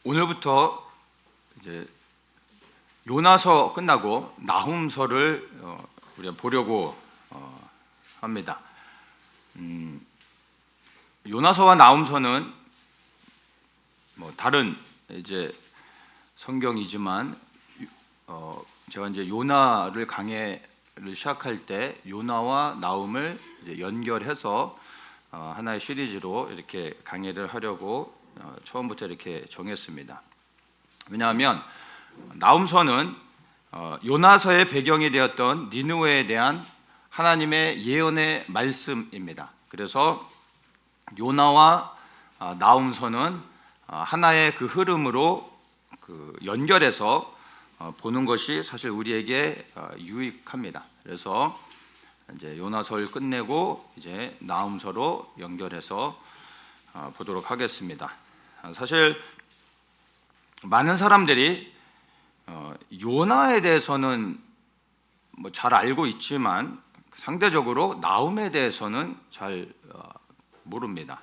오늘부터 이제 요나서 끝나고 나훔서를 우리가 보려고 합니다. 요나서와 나훔서는 뭐 다른 이제 성경이지만 제가 이제 요나를 강해를 시작할 때 요나와 나훔을 이제 연결해서 하나의 시리즈로 이렇게 강의를 하려고 처음부터 이렇게 정했습니다. 왜냐하면 나훔서는 요나서의 배경이 되었던 니느웨에 대한 하나님의 예언의 말씀입니다. 그래서 요나와 나훔서는 하나의 그 흐름으로 연결해서 보는 것이 사실 우리에게 유익합니다. 그래서 이제 요나서를 끝내고 이제 나훔서로 연결해서 보도록 하겠습니다. 사실 많은 사람들이 요나에 대해서는 뭐 잘 알고 있지만 상대적으로 나훔에 대해서는 잘 모릅니다.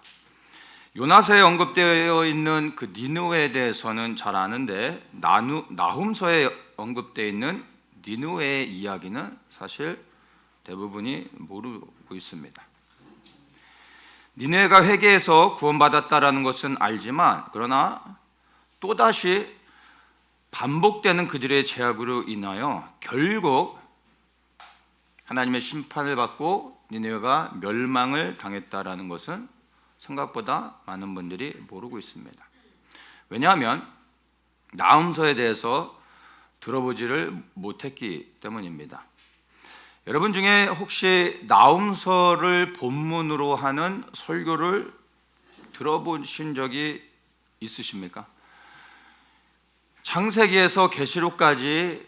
요나서에 언급되어 있는 그 니느웨에 대해서는 잘 아는데 나훔서에 언급되어 있는 니느웨의 이야기는 사실 대부분이 모르고 있습니다. 니느웨가 회개해서 구원받았다라는 것은 알지만 그러나 또다시 반복되는 그들의 죄악으로 인하여 결국 하나님의 심판을 받고 니느웨가 멸망을 당했다라는 것은 생각보다 많은 분들이 모르고 있습니다. 왜냐하면 나훔서에 대해서 들어보지를 못했기 때문입니다. 여러분 중에 혹시 나훔서를 본문으로 하는 설교를 들어보신 적이 있으십니까? 창세기에서 계시록까지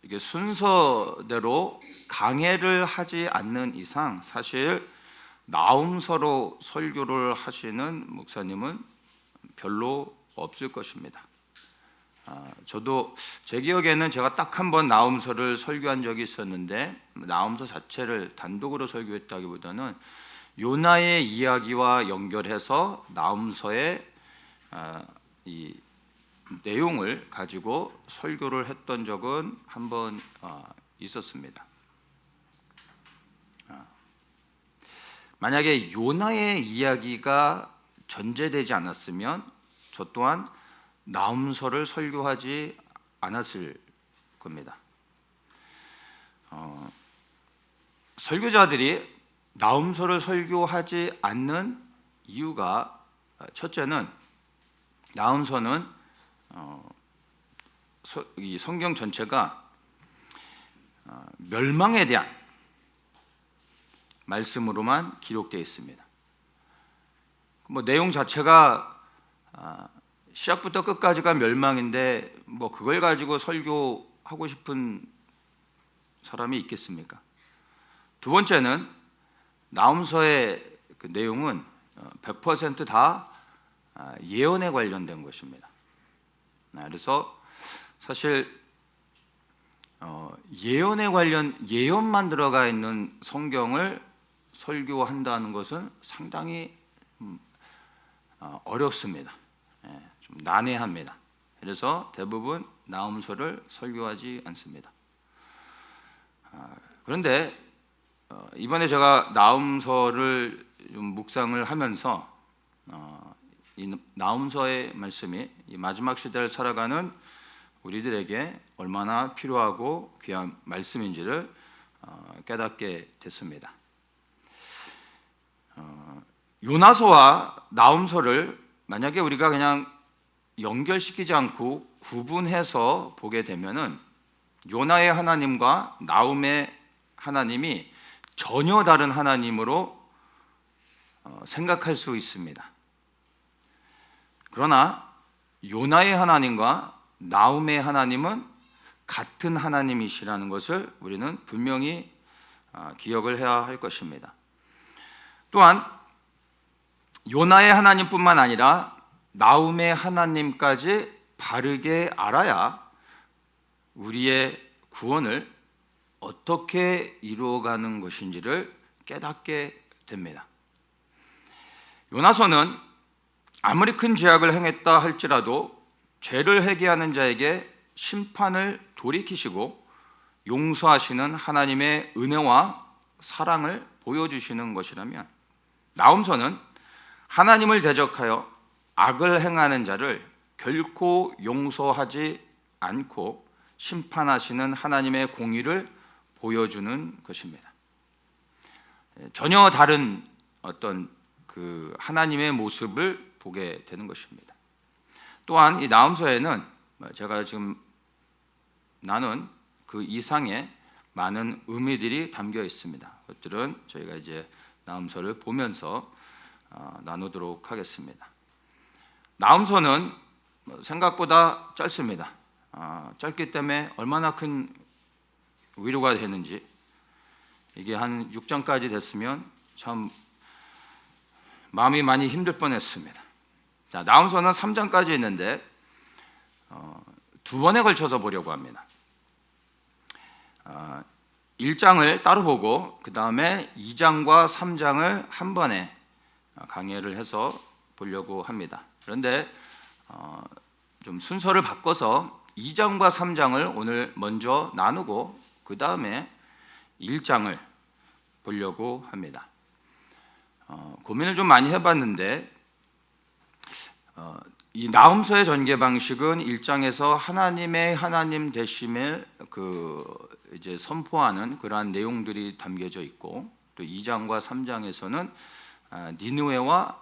이게 순서대로 강해를 하지 않는 이상 사실 나훔서로 설교를 하시는 목사님은 별로 없을 것입니다. 저도 제 기억에는 제가 딱 한 번 나훔서를 설교한 적이 있었는데 나훔서 자체를 단독으로 설교했다기보다는 요나의 이야기와 연결해서 나훔서의 이 내용을 가지고 설교를 했던 적은 한 번 있었습니다. 만약에 요나의 이야기가 전제되지 않았으면 저 또한 나훔서를 설교하지 않았을 겁니다. 설교자들이 나훔서를 설교하지 않는 이유가 첫째는 나훔서는 이 성경 전체가 멸망에 대한 말씀으로만 기록되어 있습니다. 뭐 내용 자체가 시작부터 끝까지가 멸망인데 뭐 그걸 가지고 설교하고 싶은 사람이 있겠습니까? 두 번째는 나훔서의 그 내용은 100% 다 예언에 관련된 것입니다. 그래서 사실 예언만 들어가 있는 성경을 설교한다는 것은 상당히 어렵습니다. 좀 난해합니다. 그래서 대부분 나훔서를 설교하지 않습니다. 그런데 이번에 제가 나훔서를 좀 묵상을 하면서 이 나훔서의 말씀이 이 마지막 시대를 살아가는 우리들에게 얼마나 필요하고 귀한 말씀인지를 깨닫게 됐습니다. 요나서와 나훔서를 만약에 우리가 그냥 연결시키지 않고 구분해서 보게 되면은 요나의 하나님과 나훔의 하나님이 전혀 다른 하나님으로 생각할 수 있습니다. 그러나 요나의 하나님과 나훔의 하나님은 같은 하나님이시라는 것을 우리는 분명히 기억을 해야 할 것입니다. 또한 요나의 하나님뿐만 아니라 나훔의 하나님까지 바르게 알아야 우리의 구원을 어떻게 이루어가는 것인지를 깨닫게 됩니다. 요나서는 아무리 큰 죄악을 행했다 할지라도 죄를 회개하는 자에게 심판을 돌이키시고 용서하시는 하나님의 은혜와 사랑을 보여주시는 것이라면, 나훔서는 하나님을 대적하여 악을 행하는 자를 결코 용서하지 않고 심판하시는 하나님의 공의를 보여주는 것입니다. 전혀 다른 어떤 그 하나님의 모습을 보게 되는 것입니다. 또한 이 나훔서에는 제가 지금 나눈 그 이상의 많은 의미들이 담겨 있습니다. 그것들은 저희가 이제 나훔서를 보면서 나누도록 하겠습니다. 나훔서는 생각보다 짧습니다. 짧기 때문에 얼마나 큰 위로가 되는지, 이게 한 6장까지 됐으면 참 마음이 많이 힘들 뻔했습니다. 자, 나훔서는 3장까지 있는데 두 번에 걸쳐서 보려고 합니다. 1장을 따로 보고 그 다음에 2장과 3장을 한 번에 강해를 해서 보려고 합니다. 그런데 좀 순서를 바꿔서 2장과 3장을 오늘 먼저 나누고 그 다음에 1장을 보려고 합니다. 고민을 좀 많이 해봤는데 이 나훔서의 전개 방식은 1장에서 하나님의 하나님 되심을 이제 선포하는 그러한 내용들이 담겨져 있고, 또 2장과 3장에서는 니느웨와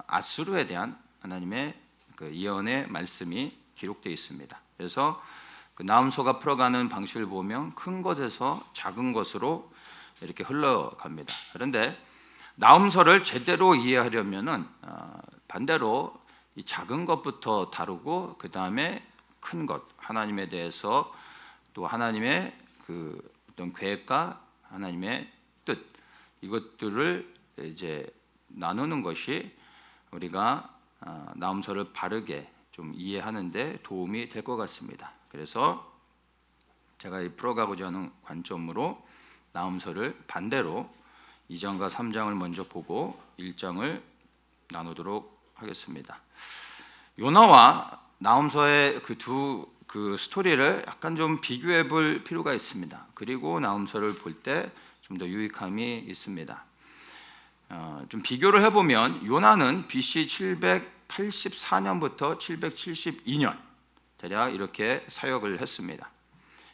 아수르에 대한 하나님의 그 예언의 말씀이 기록되어 있습니다. 그래서 그 나훔서가 풀어가는 방식을 보면 큰 것에서 작은 것으로 이렇게 흘러갑니다. 그런데 나훔서를 제대로 이해하려면은 반대로 이 작은 것부터 다루고 그 다음에 큰 것, 하나님에 대해서, 또 하나님의 그 어떤 계획과 하나님의 뜻, 이것들을 이제 나누는 것이 우리가 나훔서를 바르게 좀 이해하는데 도움이 될 것 같습니다. 그래서 제가 풀어가고자 하는 관점으로 나훔서를 반대로 2장과 3장을 먼저 보고 1장을 나누도록 하겠습니다. 요나와 나훔서의 그 스토리를 약간 좀 비교해 볼 필요가 있습니다. 그리고 나훔서를 볼 때 좀 더 유익함이 있습니다. 좀 비교를 해보면 요나는 BC 784년부터 772년 대략 이렇게 사역을 했습니다.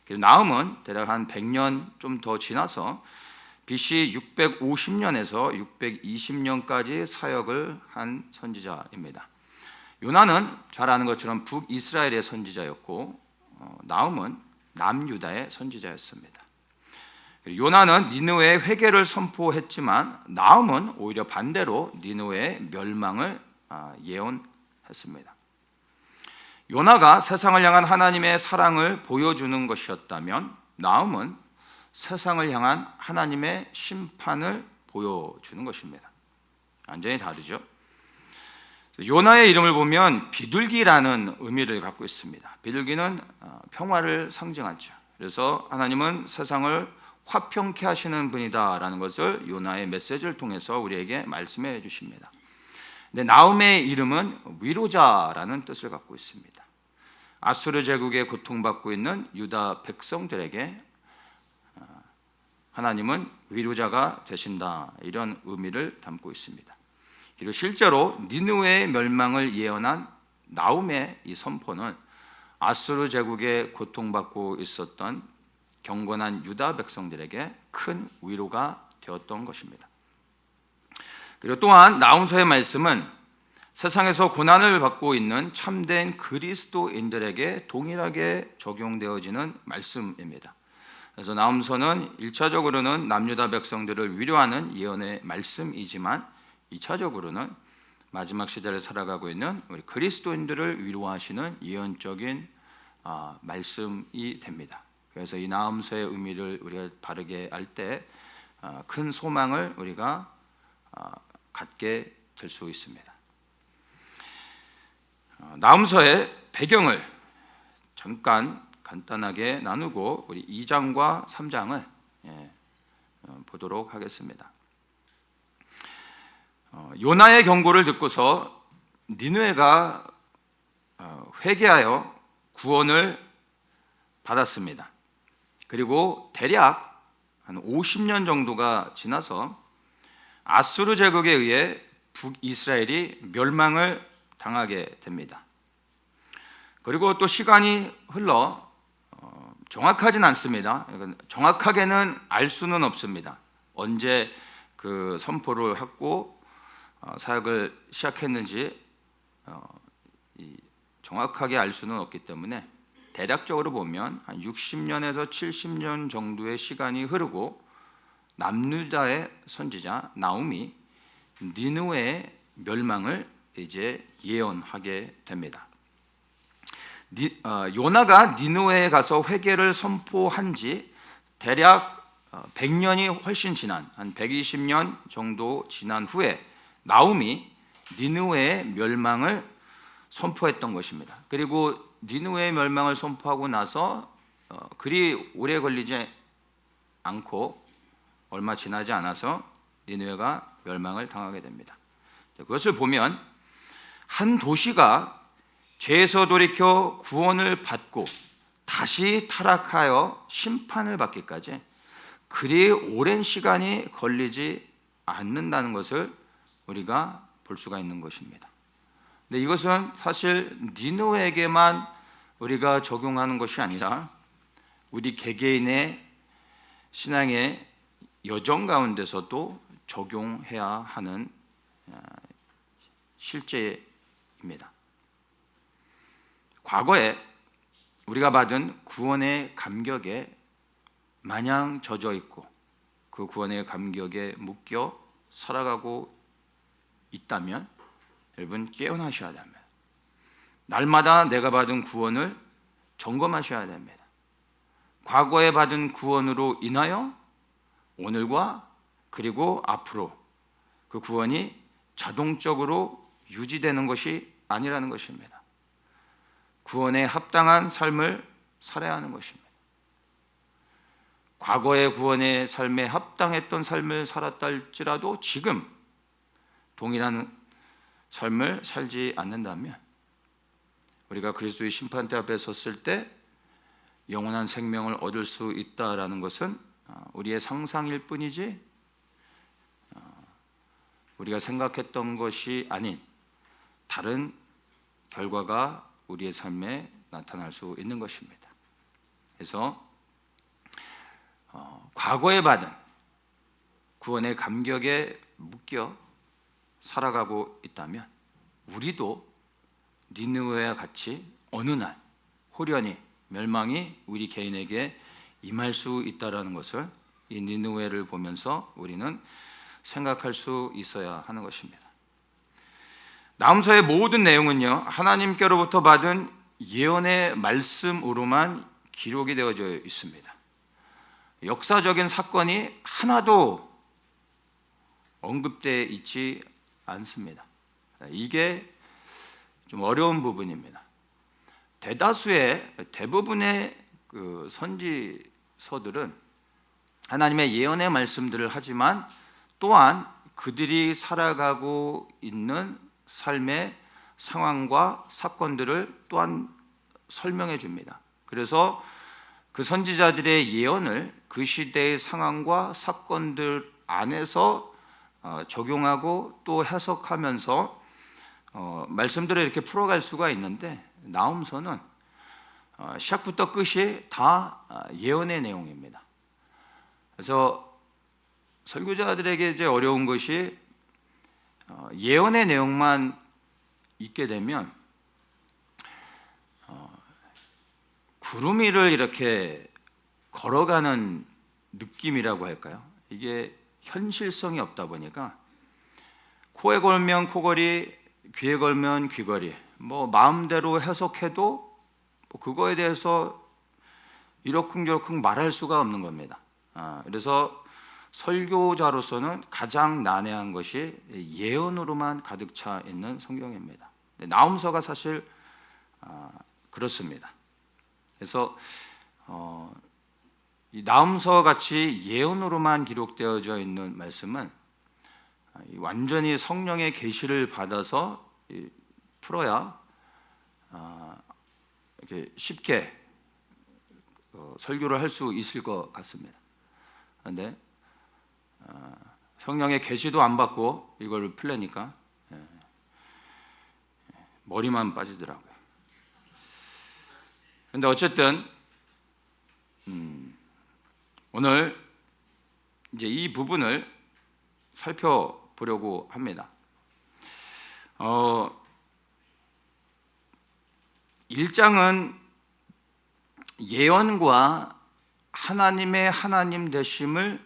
그리고 나훔은 대략 한 100년 좀 더 지나서 BC 650년에서 620년까지 사역을 한 선지자입니다. 요나는 잘 아는 것처럼 북이스라엘의 선지자였고 나훔은 남유다의 선지자였습니다. 요나는 니느웨의 회개를 선포했지만 나훔은 오히려 반대로 니느웨의 멸망을 예언했습니다. 요나가 세상을 향한 하나님의 사랑을 보여주는 것이었다면 나훔은 세상을 향한 하나님의 심판을 보여주는 것입니다. 완전히 다르죠. 요나의 이름을 보면 비둘기라는 의미를 갖고 있습니다. 비둘기는 평화를 상징하죠. 그래서 하나님은 세상을 화평케 하시는 분이다라는 것을 요나의 메시지를 통해서 우리에게 말씀해 주십니다. 근데 나훔의 이름은 위로자라는 뜻을 갖고 있습니다. 아수르 제국에 고통받고 있는 유다 백성들에게 하나님은 위로자가 되신다, 이런 의미를 담고 있습니다. 그리고 실제로 니느웨의 멸망을 예언한 나훔의 이 선포는 아수르 제국에 고통받고 있었던 경건한 유다 백성들에게 큰 위로가 되었던 것입니다. 그리고 또한 나훔서의 말씀은 세상에서 고난을 받고 있는 참된 그리스도인들에게 동일하게 적용되어지는 말씀입니다. 그래서 나훔서는 1차적으로는 남유다 백성들을 위로하는 예언의 말씀이지만 2차적으로는 마지막 시대를 살아가고 있는 우리 그리스도인들을 위로하시는 예언적인 말씀이 됩니다. 그래서 이 나훔서의 의미를 우리가 바르게 알 때 큰 소망을 우리가 갖게 될 수 있습니다. 나훔서의 배경을 잠깐 간단하게 나누고 우리 2장과 3장을 보도록 하겠습니다. 요나의 경고를 듣고서 니느웨가 회개하여 구원을 받았습니다. 그리고 대략 한 50년 정도가 지나서 아수르 제국에 의해 북이스라엘이 멸망을 당하게 됩니다. 그리고 또 시간이 흘러 정확하진 않습니다. 정확하게는 알 수는 없습니다. 언제 그 선포를 했고 사역을 시작했는지 정확하게 알 수는 없기 때문에 대략적으로 보면 한 60년에서 70년 정도의 시간이 흐르고 남유다의 선지자 나움이 니느웨의 멸망을 이제 예언하게 됩니다. 요나가 니느웨에 가서 회개를 선포한 지 대략 100년이 훨씬 지난 한 120년 정도 지난 후에 나움이 니느웨의 멸망을 선포했던 것입니다. 그리고 니느웨의 멸망을 선포하고 나서 그리 오래 걸리지 않고 얼마 지나지 않아서 니느웨가 멸망을 당하게 됩니다. 그것을 보면 한 도시가 죄에서 돌이켜 구원을 받고 다시 타락하여 심판을 받기까지 그리 오랜 시간이 걸리지 않는다는 것을 우리가 볼 수가 있는 것입니다. 근데 이것은 사실 니느웨에게만 우리가 적용하는 것이 아니라 우리 개개인의 신앙의 여정 가운데서도 적용해야 하는 실제입니다. 과거에 우리가 받은 구원의 감격에 마냥 젖어 있고 그 구원의 감격에 묶여 살아가고 있다면 여러분 깨어나셔야 됩니다. 날마다 내가 받은 구원을 점검하셔야 됩니다. 과거에 받은 구원으로 인하여 오늘과 그리고 앞으로 그 구원이 자동적으로 유지되는 것이 아니라는 것입니다. 구원에 합당한 삶을 살아야 하는 것입니다. 과거의 구원의 삶에 합당했던 삶을 살았다 할지라도 지금 동일한 삶을 살지 않는다면 우리가 그리스도의 심판대 앞에 섰을 때 영원한 생명을 얻을 수 있다라는 것은 우리의 상상일 뿐이지 우리가 생각했던 것이 아닌 다른 결과가 우리의 삶에 나타날 수 있는 것입니다. 그래서 과거에 받은 구원의 감격에 묶여 살아가고 있다면 우리도 니느웨와 같이 어느 날 호련히 멸망이 우리 개인에게 임할 수 있다라는 것을 이 니느웨를 보면서 우리는 생각할 수 있어야 하는 것입니다. 나훔서의 모든 내용은요 하나님께로부터 받은 예언의 말씀으로만 기록이 되어져 있습니다. 역사적인 사건이 하나도 언급되어 있지 않습니다. 이게 좀 어려운 부분입니다. 대부분의 그 선지서들은 하나님의 예언의 말씀들을 하지만 또한 그들이 살아가고 있는 삶의 상황과 사건들을 또한 설명해 줍니다. 그래서 그 선지자들의 예언을 그 시대의 상황과 사건들 안에서 적용하고 또 해석하면서 말씀들을 이렇게 풀어갈 수가 있는데 나훔서는 시작부터 끝이 다 예언의 내용입니다. 그래서 설교자들에게 이제 어려운 것이 예언의 내용만 있게 되면 구름 위를 이렇게 걸어가는 느낌이라고 할까요? 이게 현실성이 없다 보니까 코에 걸면 코걸이, 귀에 걸면 귀걸이, 뭐 마음대로 해석해도 그거에 대해서 이러쿵저러쿵 말할 수가 없는 겁니다. 그래서 설교자로서는 가장 난해한 것이 예언으로만 가득 차 있는 성경입니다. 나훔서가 사실 그렇습니다. 그래서 이 나훔서 같이 예언으로만 기록되어져 있는 말씀은 완전히 성령의 계시를 받아서 풀어야 이렇게 쉽게 설교를 할 수 있을 것 같습니다. 그런데 성령의 계시도 안 받고 이걸 풀려니까 머리만 빠지더라고요. 그런데 어쨌든 오늘 이제 이 부분을 살펴보려고 합니다. 1장은 예언과 하나님의 하나님 되심을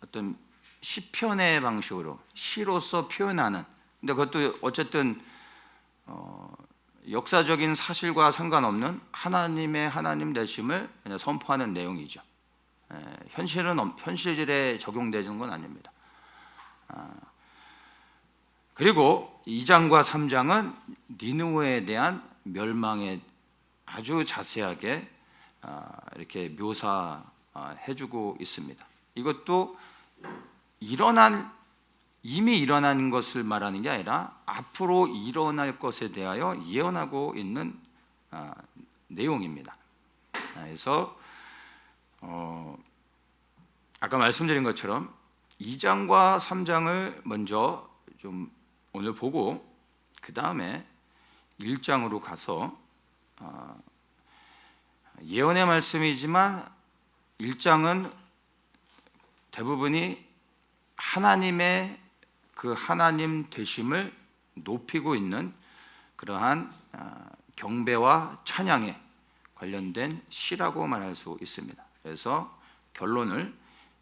어떤 시편의 방식으로 시로서 표현하는, 근데 그것도 어쨌든 역사적인 사실과 상관없는 하나님의 하나님 되심을 그냥 선포하는 내용이죠. 현실에 적용되는 건 아닙니다. 그리고 2장과 3장은 니느웨에 대한 멸망에 아주 자세하게 이렇게 묘사해주고 있습니다. 이것도 이미 일어난 것을 말하는 게 아니라 앞으로 일어날 것에 대하여 예언하고 있는 내용입니다. 그래서 아까 말씀드린 것처럼 2장과 3장을 먼저 좀 오늘 보고 그 다음에 1장으로 가서 예언의 말씀이지만 1장은 대부분이 하나님의 그 하나님 되심을 높이고 있는 그러한 경배와 찬양에 관련된 시라고 말할 수 있습니다. 그래서 결론을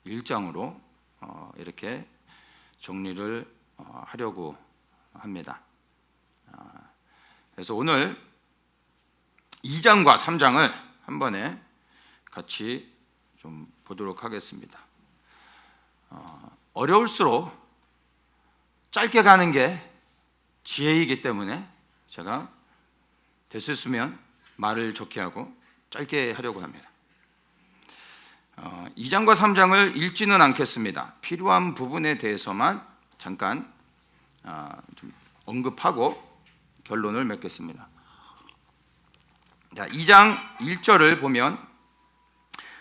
1장으로 이렇게 정리를 하려고 합니다. 그래서 오늘 2장과 3장을 한 번에 같이 좀 보도록 하겠습니다. 어려울수록 짧게 가는 게 지혜이기 때문에 제가 될 수 있으면 말을 적게 하고 짧게 하려고 합니다. 2장과 3장을 읽지는 않겠습니다. 필요한 부분에 대해서만 잠깐 좀 언급하고 결론을 맺겠습니다. 자, 2장 1절을 보면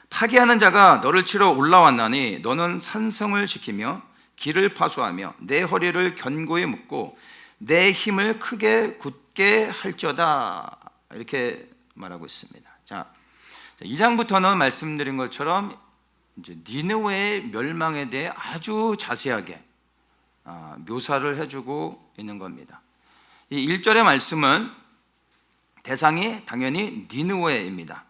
파괴하는 자가 너를 치러 올라왔나니 너는 산성을 지키며 길을 파수하며 내 허리를 견고히 묶고 내 힘을 크게 굳게 할지어다, 이렇게 말하고 있습니다. 자, 2장부터는 말씀드린 것처럼 이제 니느웨의 멸망에 대해 아주 자세하게 묘사를 해주고 있는 겁니다. 이 1절의 말씀은 대상이 당연히 니느웨입니다.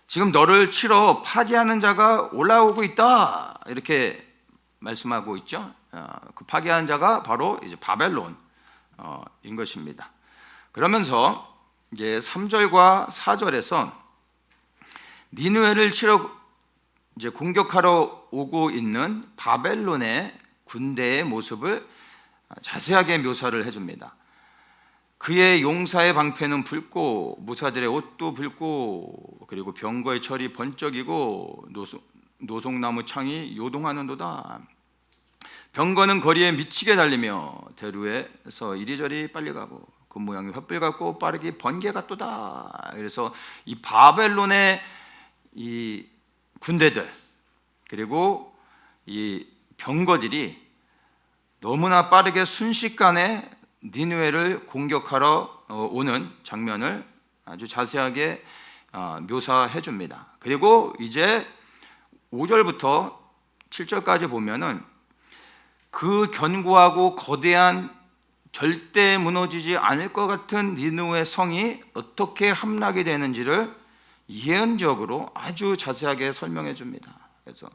지금 너를 치러 파괴하는 자가 올라오고 있다, 이렇게 말씀하고 있죠. 그 파괴하는 자가 바로 이제 바벨론인 것입니다. 그러면서 이제 3절과 4절에서 니느웨를 치러 이제 공격하러 오고 있는 바벨론의 군대의 모습을 자세하게 묘사를 해줍니다. 그의 용사의 방패는 붉고 무사들의 옷도 붉고 그리고 병거의 철이 번쩍이고 노송나무 창이 요동하는도다. 병거는 거리에 미치게 달리며 대루에서 이리저리 빨리 가고 그 모양이 횃불 같고 빠르게 번개 같도다. 그래서 이 바벨론의 이 군대들 그리고 이 병거들이 너무나 빠르게 순식간에 니느웨를 공격하러 오는 장면을 아주 자세하게 묘사해 줍니다. 그리고 이제 5절부터 7절까지 보면은 그 견고하고 거대한 절대 무너지지 않을 것 같은 니느웨 성이 어떻게 함락이 되는지를 예언적으로 아주 자세하게 설명해 줍니다. 그래서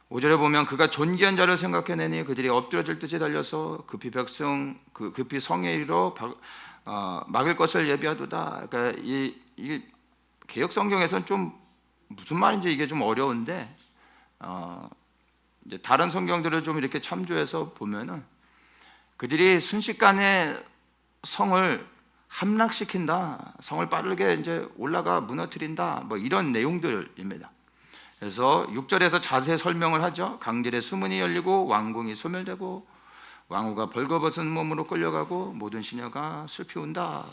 5절에 보면 그가 존귀한 자를 생각해내니 그들이 엎드러질 듯이 달려서 급히 성에 이르러 막을 것을 예비하도다. 그러니까 이 개역 성경에서는 좀 무슨 말인지 이게 좀 어려운데 이제 다른 성경들을 좀 이렇게 참조해서 보면은 그들이 순식간에 성을 함락시킨다, 성을 빠르게 이제 올라가 무너뜨린다, 뭐 이런 내용들입니다. 그래서 6절에서 자세히 설명을 하죠. 강들의 수문이 열리고 왕궁이 소멸되고 왕후가 벌거벗은 몸으로 끌려가고 모든 시녀가 슬피 운다.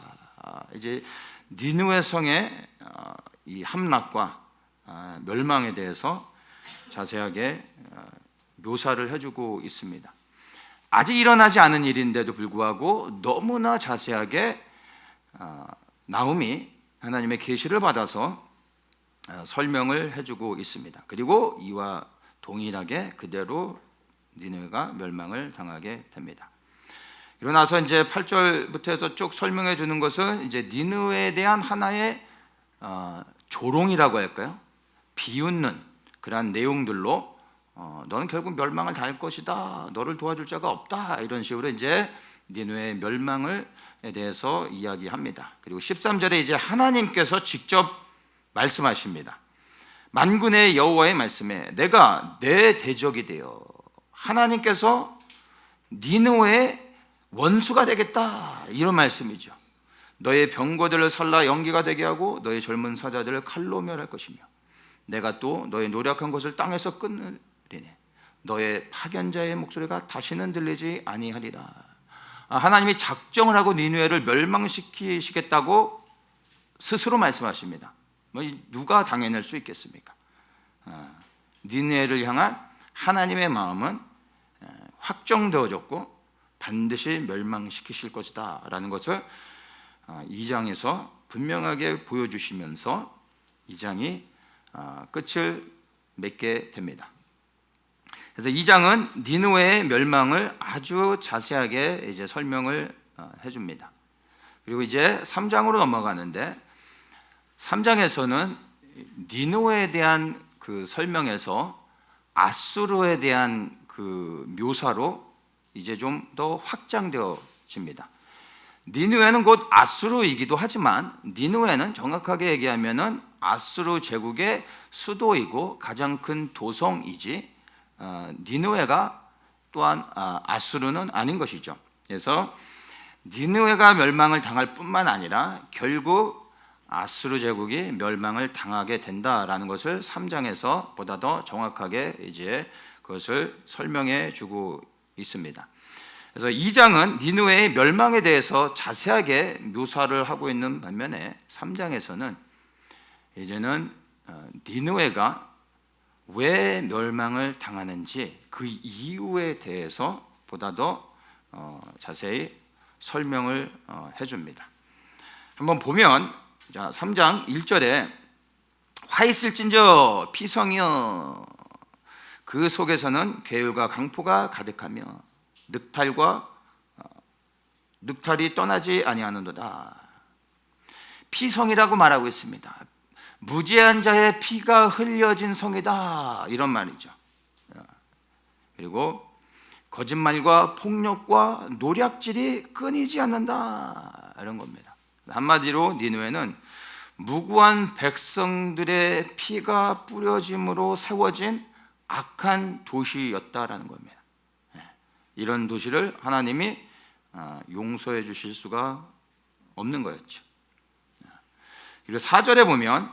이제 니느웨 성의 이 함락과 멸망에 대해서 자세하게 묘사를 해주고 있습니다. 아직 일어나지 않은 일인데도 불구하고 너무나 자세하게 나훔이 하나님의 계시를 받아서 설명을 해주고 있습니다. 그리고 이와 동일하게 그대로 니느웨가 멸망을 당하게 됩니다. 그러고 나서 이제 8절부터 해서 쭉 설명해 주는 것은 이제 니느웨에 대한 하나의 조롱이라고 할까요? 비웃는 그러한 내용들로 너는 결국 멸망을 당할 것이다. 너를 도와줄 자가 없다. 이런 식으로 이제 니느웨의 멸망에 대해서 이야기합니다. 그리고 13절에 이제 하나님께서 직접 말씀하십니다. 만군의 여호와의 말씀에 내가 내 대적이 되어 하나님께서 니느웨의 원수가 되겠다. 이런 말씀이죠. 너의 병거들을 살라 연기가 되게 하고 너의 젊은 사자들을 칼로 멸할 것이며 내가 또 너의 노력한 것을 땅에서 끊으리니 너의 파견자의 목소리가 다시는 들리지 아니하리라. 하나님이 작정을 하고 니느웨를 멸망시키시겠다고 스스로 말씀하십니다. 누가 당해낼 수 있겠습니까? 니느웨를 향한 하나님의 마음은 확정되어졌고 반드시 멸망시키실 것이다 라는 것을 2장에서 분명하게 보여주시면서 2장이 끝을 맺게 됩니다. 그래서 2장은 니느웨의 멸망을 아주 자세하게 이제 설명을 해줍니다. 그리고 이제 3장으로 넘어가는데 3장에서는 니느웨에 대한 그 설명에서 아수르에 대한 그 묘사로 이제 좀 더 확장되어집니다. 니느웨는 곧 아수르이기도 하지만 니느웨는 정확하게 얘기하면은 아수르 제국의 수도이고 가장 큰 도성이지 니느웨가 또한 아수르는 아닌 것이죠. 그래서 니느웨가 멸망을 당할 뿐만 아니라 결국 아수르 제국이 멸망을 당하게 된다라는 것을 3장에서 보다 더 정확하게 이제 그것을 설명해 주고 있습니다. 그래서 2장은 니느웨의 멸망에 대해서 자세하게 묘사를 하고 있는 반면에 3장에서는 이제는 니느웨가 왜 멸망을 당하는지 그 이유에 대해서 보다 더 자세히 설명을 해줍니다. 한번 보면 3장 1절에 화 있을진저 피성이여 그 속에서는 괴울과 강포가 가득하며 늑탈이 떠나지 아니하는도다. 피성이라고 말하고 있습니다. 무죄한 자의 피가 흘려진 성이다 이런 말이죠. 그리고 거짓말과 폭력과 노략질이 끊이지 않는다 이런 겁니다. 한마디로 니느웨는 무고한 백성들의 피가 뿌려짐으로 세워진 악한 도시였다라는 겁니다. 이런 도시를 하나님이 용서해 주실 수가 없는 거였죠. 그리고 4절에 보면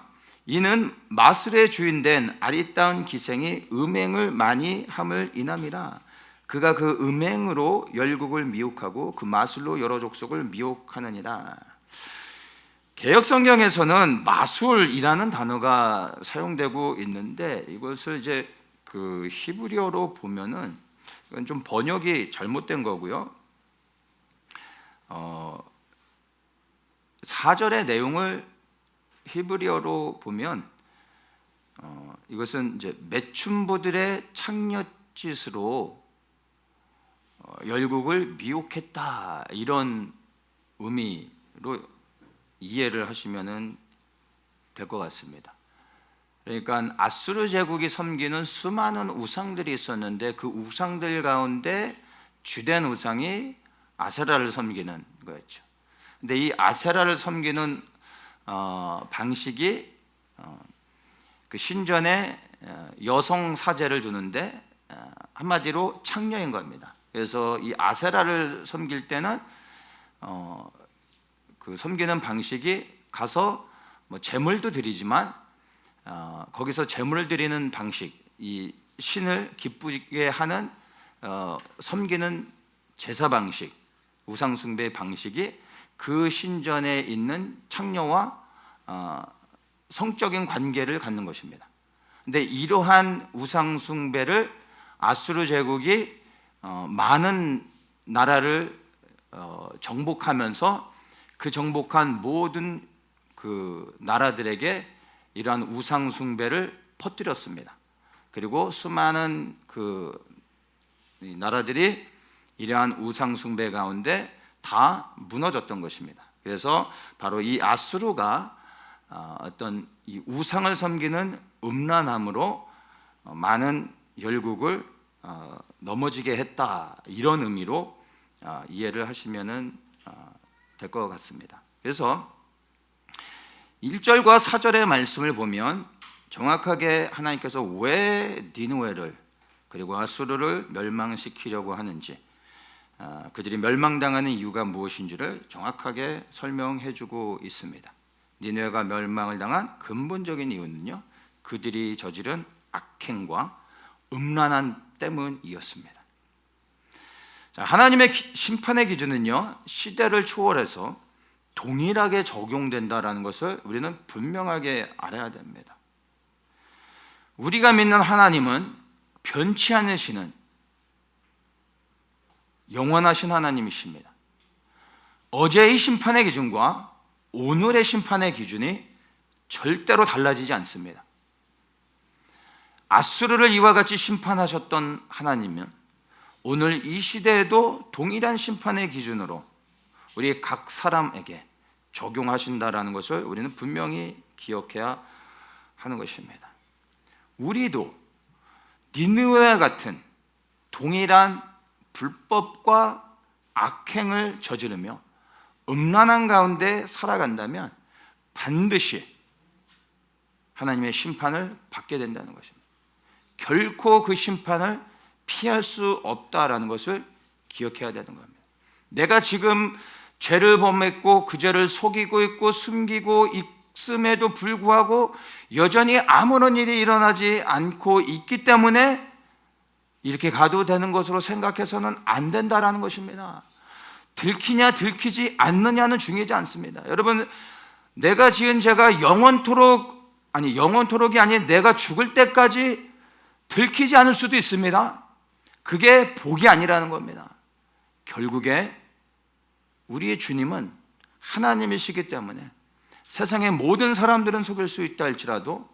이는 마술의 주인된 아리따운 기생이 음행을 많이 함을 인함이라. 그가 그 음행으로 열국을 미혹하고 그 마술로 여러 족속을 미혹하느니라. 개역 성경에서는 마술이라는 단어가 사용되고 있는데 이것을 이제 그 히브리어로 보면은 이건 좀 번역이 잘못된 거고요. 4절의 내용을 히브리어로 보면 이것은 이제 매춘부들의 창녀짓으로 열국을 미혹했다 이런 의미로 이해를 하시면 될 것 같습니다. 그러니까 아수르 제국이 섬기는 수많은 우상들이 있었는데 그 우상들 가운데 주된 우상이 아세라를 섬기는 거였죠. 근데 이 아세라를 섬기는 방식이 그 신전에 여성 사제를 두는데 한마디로 창녀인 겁니다. 그래서 이 아세라를 섬길 때는 그 섬기는 방식이 가서 뭐 제물도 드리지만 거기서 제물을 드리는 방식, 이 신을 기쁘게 하는 섬기는 제사 방식, 우상 숭배 방식이 그 신전에 있는 창녀와 성적인 관계를 갖는 것입니다. 근데 이러한 우상 숭배를 아수르 제국이 많은 나라를 정복하면서 그 정복한 모든 그 나라들에게 이러한 우상 숭배를 퍼뜨렸습니다. 그리고 수많은 그 나라들이 이러한 우상 숭배 가운데 다 무너졌던 것입니다. 그래서 바로 이 아수르가 어떤 이 우상을 섬기는 음란함으로 많은 열국을 넘어지게 했다, 이런 의미로 이해를 하시면 될 것 같습니다. 그래서 1절과 4절의 말씀을 보면 정확하게 하나님께서 왜 니느웨를 그리고 아수르를 멸망시키려고 하는지, 그들이 멸망당하는 이유가 무엇인지를 정확하게 설명해 주고 있습니다. 니느웨가 멸망을 당한 근본적인 이유는요, 그들이 저지른 악행과 음란한 때문이었습니다. 자, 하나님의 심판의 기준은요, 시대를 초월해서 동일하게 적용된다라는 것을 우리는 분명하게 알아야 됩니다. 우리가 믿는 하나님은 변치 않으시는 영원하신 하나님이십니다. 어제의 심판의 기준과 오늘의 심판의 기준이 절대로 달라지지 않습니다. 아수르를 이와 같이 심판하셨던 하나님은 오늘 이 시대에도 동일한 심판의 기준으로 우리 각 사람에게 적용하신다라는 것을 우리는 분명히 기억해야 하는 것입니다. 우리도 니느웨와 같은 동일한 불법과 악행을 저지르며 음란한 가운데 살아간다면 반드시 하나님의 심판을 받게 된다는 것입니다. 결코 그 심판을 피할 수 없다라는 것을 기억해야 되는 겁니다. 내가 지금 죄를 범했고 그 죄를 속이고 있고 숨기고 있음에도 불구하고 여전히 아무런 일이 일어나지 않고 있기 때문에 이렇게 가도 되는 것으로 생각해서는 안 된다라는 것입니다. 들키냐 들키지 않느냐는 중요하지 않습니다. 여러분, 내가 지은 죄가 영원토록이 아닌 내가 죽을 때까지 들키지 않을 수도 있습니다. 그게 복이 아니라는 겁니다. 결국에 우리의 주님은 하나님이시기 때문에 세상의 모든 사람들은 속일 수 있다 할지라도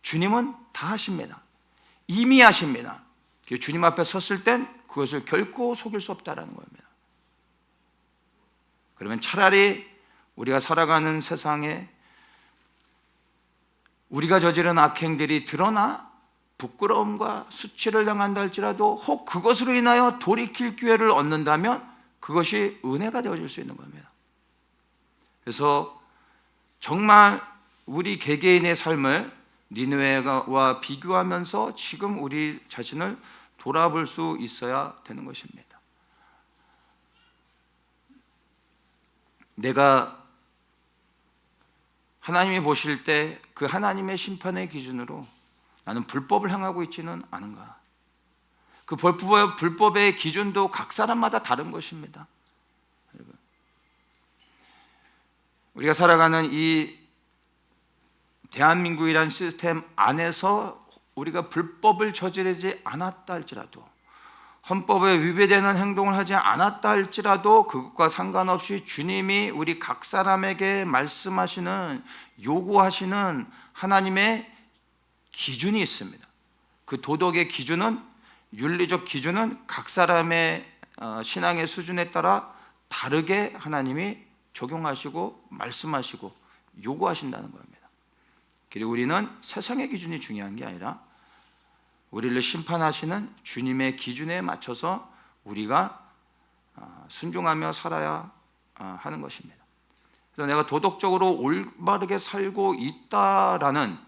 주님은 다 하십니다. 이미 하십니다. 주님 앞에 섰을 땐 그것을 결코 속일 수 없다는 겁니다. 그러면 차라리 우리가 살아가는 세상에 우리가 저지른 악행들이 드러나 부끄러움과 수치를 당한다 할지라도 혹 그것으로 인하여 돌이킬 기회를 얻는다면 그것이 은혜가 되어질 수 있는 겁니다. 그래서 정말 우리 개개인의 삶을 니느웨와 비교하면서 지금 우리 자신을 돌아볼 수 있어야 되는 것입니다. 내가 하나님이 보실 때 그 하나님의 심판의 기준으로 나는 불법을 행하고 있지는 않은가? 그 불법의 기준도 각 사람마다 다른 것입니다. 우리가 살아가는 이 대한민국이라는 시스템 안에서 우리가 불법을 저지르지 않았다 할지라도, 헌법에 위배되는 행동을 하지 않았다 할지라도 그것과 상관없이 주님이 우리 각 사람에게 말씀하시는, 요구하시는 하나님의 기준이 있습니다. 그 도덕의 기준은, 윤리적 기준은 각 사람의 신앙의 수준에 따라 다르게 하나님이 적용하시고 말씀하시고 요구하신다는 겁니다. 그리고 우리는 세상의 기준이 중요한 게 아니라 우리를 심판하시는 주님의 기준에 맞춰서 우리가 순종하며 살아야 하는 것입니다. 그래서 내가 도덕적으로 올바르게 살고 있다라는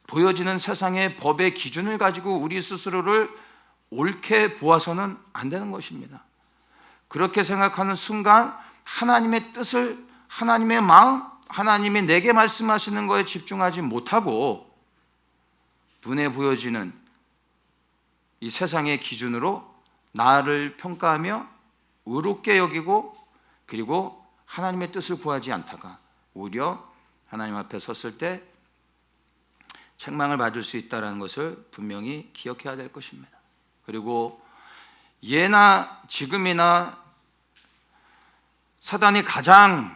보여지는 세상의 법의 기준을 가지고 우리 스스로를 옳게 보아서는 안 되는 것입니다. 그렇게 생각하는 순간 하나님의 뜻을, 하나님의 마음, 하나님이 내게 말씀하시는 거에 집중하지 못하고 눈에 보여지는 이 세상의 기준으로 나를 평가하며 의롭게 여기고 그리고 하나님의 뜻을 구하지 않다가 오히려 하나님 앞에 섰을 때 책망을 받을 수 있다는 것을 분명히 기억해야 될 것입니다. 그리고 예나 지금이나 사단이 가장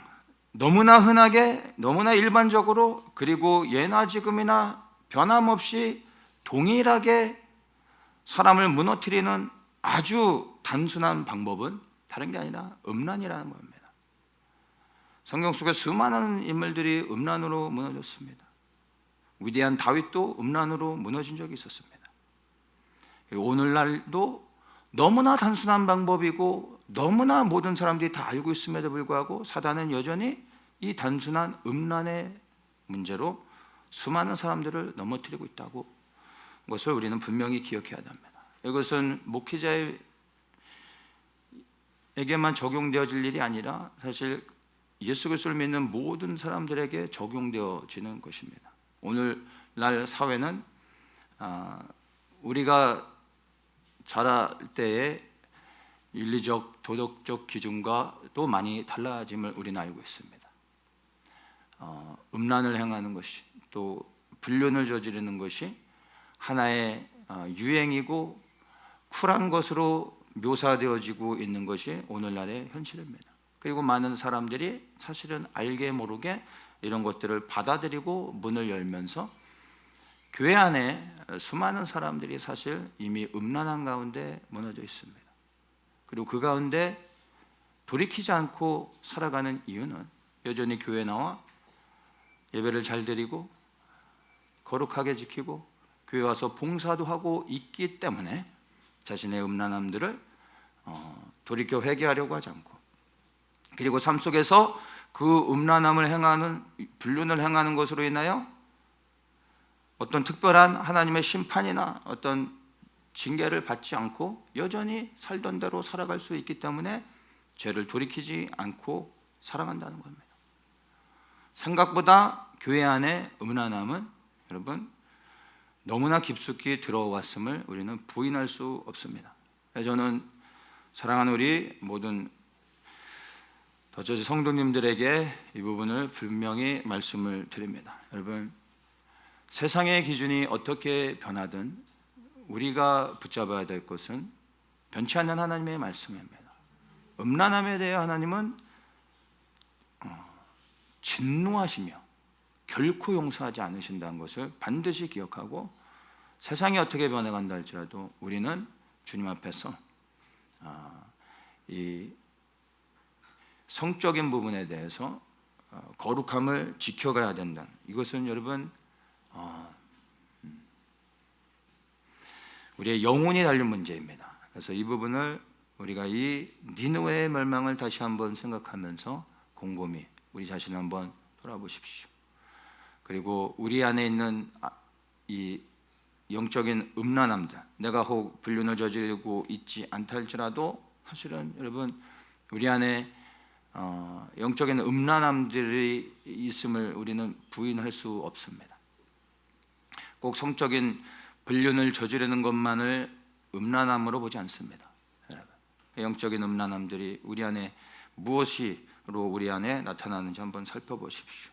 너무나 흔하게 너무나 일반적으로 그리고 예나 지금이나 변함없이 동일하게 사람을 무너뜨리는 아주 단순한 방법은 다른 게 아니라 음란이라는 겁니다. 성경 속에 수많은 인물들이 음란으로 무너졌습니다. 위대한 다윗도 음란으로 무너진 적이 있었습니다. 그리고 오늘날도 너무나 단순한 방법이고 너무나 모든 사람들이 다 알고 있음에도 불구하고 사단은 여전히 이 단순한 음란의 문제로 수많은 사람들을 넘어뜨리고 있다고 것을 우리는 분명히 기억해야 합니다. 이것은 목회자에게만 적용되어질 일이 아니라 사실 예수 그리스도를 믿는 모든 사람들에게 적용되어지는 것입니다. 오늘날 사회는 우리가 자랄 때의 윤리적, 도덕적 기준과 또 많이 달라짐을 우리는 알고 있습니다. 음란을 행하는 것이 또 불륜을 저지르는 것이 하나의 유행이고 쿨한 것으로 묘사되어지고 있는 것이 오늘날의 현실입니다. 그리고 많은 사람들이 사실은 알게 모르게 이런 것들을 받아들이고 문을 열면서 교회 안에 수많은 사람들이 사실 이미 음란한 가운데 무너져 있습니다. 그리고 그 가운데 돌이키지 않고 살아가는 이유는 여전히 교회에 나와 예배를 잘 드리고 거룩하게 지키고 교회 와서 봉사도 하고 있기 때문에 자신의 음란함들을 돌이켜 회개하려고 하지 않고 그리고 삶 속에서 그 음란함을 행하는 불륜을 행하는 것으로 인하여 어떤 특별한 하나님의 심판이나 어떤 징계를 받지 않고 여전히 살던 대로 살아갈 수 있기 때문에 죄를 돌이키지 않고 살아간다는 겁니다. 생각보다 교회 안에 음란함은 여러분 너무나 깊숙이 들어왔음을 우리는 부인할 수 없습니다. 저는 사랑하는 우리 모든 더처지 성도님들에게 이 부분을 분명히 말씀을 드립니다. 여러분 세상의 기준이 어떻게 변하든 우리가 붙잡아야 될 것은 변치 않는 하나님의 말씀입니다. 음란함에 대해 하나님은 진노하시며 결코 용서하지 않으신다는 것을 반드시 기억하고 세상이 어떻게 변해간다 할지라도 우리는 주님 앞에서 이 성적인 부분에 대해서 거룩함을 지켜가야 된다. 이것은 여러분 우리의 영혼이 달린 문제입니다. 그래서 이 부분을 우리가 이 니느웨의 멸망을 다시 한번 생각하면서 곰곰이 우리 자신을 한번 돌아보십시오. 그리고 우리 안에 있는 이 영적인 음란함들, 내가 혹 불륜을 저지르고 있지 않다 할지라도 사실은 여러분 우리 안에 영적인 음란함들이 있음을 우리는 부인할 수 없습니다. 꼭 성적인 불륜을 저지르는 것만을 음란함으로 보지 않습니다. 영적인 음란함들이 우리 안에 무엇으로 우리 안에 나타나는지 한번 살펴보십시오.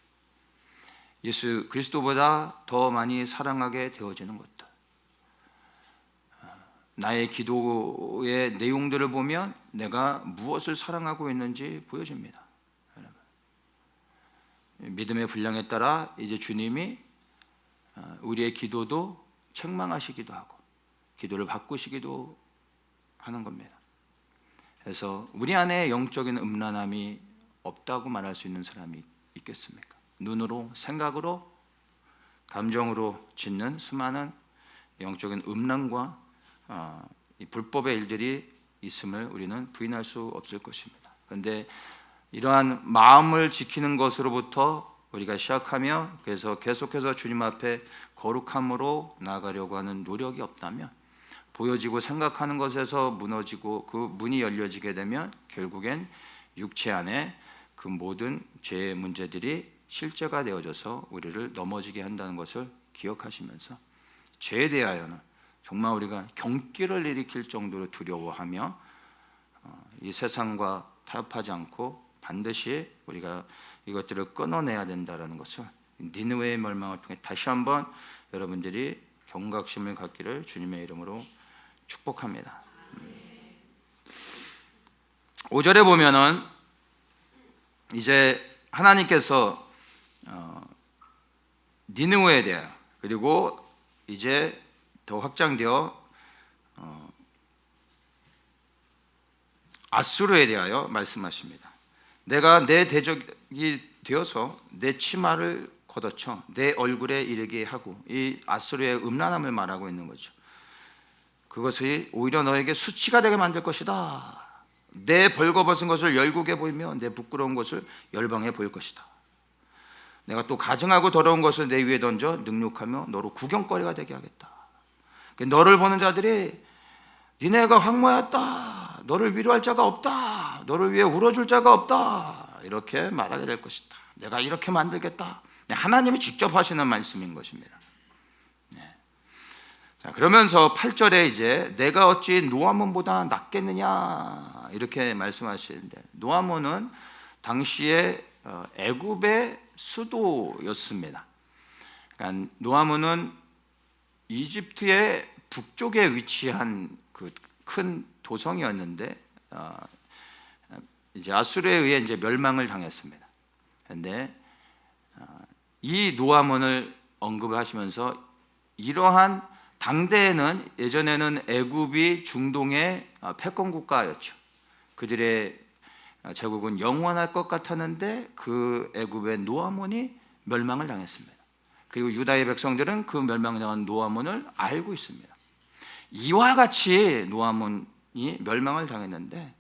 예수 그리스도보다 더 많이 사랑하게 되어지는 것들, 나의 기도의 내용들을 보면 내가 무엇을 사랑하고 있는지 보여집니다. 믿음의 분량에 따라 이제 주님이 우리의 기도도 책망하시기도 하고 기도를 바꾸시기도 하는 겁니다. 그래서 우리 안에 영적인 음란함이 없다고 말할 수 있는 사람이 있겠습니까? 눈으로, 생각으로, 감정으로 짓는 수많은 영적인 음란과 이 불법의 일들이 있음을 우리는 부인할 수 없을 것입니다. 그런데 이러한 마음을 지키는 것으로부터 우리가 시작하며 그래서 계속해서 주님 앞에 거룩함으로 나아가려고 하는 노력이 없다면 보여지고 생각하는 것에서 무너지고 그 문이 열려지게 되면 결국엔 육체 안에 그 모든 죄의 문제들이 실제가 되어져서 우리를 넘어지게 한다는 것을 기억하시면서 죄에 대하여는 정말 우리가 경기를 일으킬 정도로 두려워하며 이 세상과 타협하지 않고 반드시 우리가 이것들을 끊어내야 된다는 것을 니느웨의 멸망을 통해 다시 한번 여러분들이 경각심을 갖기를 주님의 이름으로 축복합니다. 5절에 보면은 이제 하나님께서 니느웨에 대하여, 그리고 이제 더 확장되어 아수르에 대하여 말씀하십니다. 내가 내 대적이 되어서 내 치마를 걷어쳐 내 얼굴에 이르게 하고, 이 아수르의 음란함을 말하고 있는 거죠. 그것이 오히려 너에게 수치가 되게 만들 것이다. 내 벌거벗은 것을 열국에 보이며 내 부끄러운 것을 열방에 보일 것이다. 내가 또 가증하고 더러운 것을 내 위에 던져 능욕하며 너로 구경거리가 되게 하겠다. 너를 보는 자들이 니네가 황무하였다, 너를 위로할 자가 없다, 너를 위해 울어줄 자가 없다, 이렇게 말하게 될 것이다. 내가 이렇게 만들겠다. 하나님이 직접 하시는 말씀인 것입니다. 자, 그러면서 8절에 이제 내가 어찌 노아몬보다 낫겠느냐 이렇게 말씀하시는데, 노아몬은 당시에 애굽의 수도였습니다. 그러니까 노아몬은 이집트의 북쪽에 위치한 그 큰 도성이었는데 이제 아수르에 의해 이제 멸망을 당했습니다. 그런데 이 노아몬을 언급을 하시면서 이러한 당대에는, 예전에는 애굽이 중동의 패권 국가였죠. 그들의 제국은 영원할 것 같았는데 그 애굽의 노아몬이 멸망을 당했습니다. 그리고 유다의 백성들은 그 멸망당한 노아몬을 알고 있습니다. 이와 같이 노아몬이 멸망을 당했는데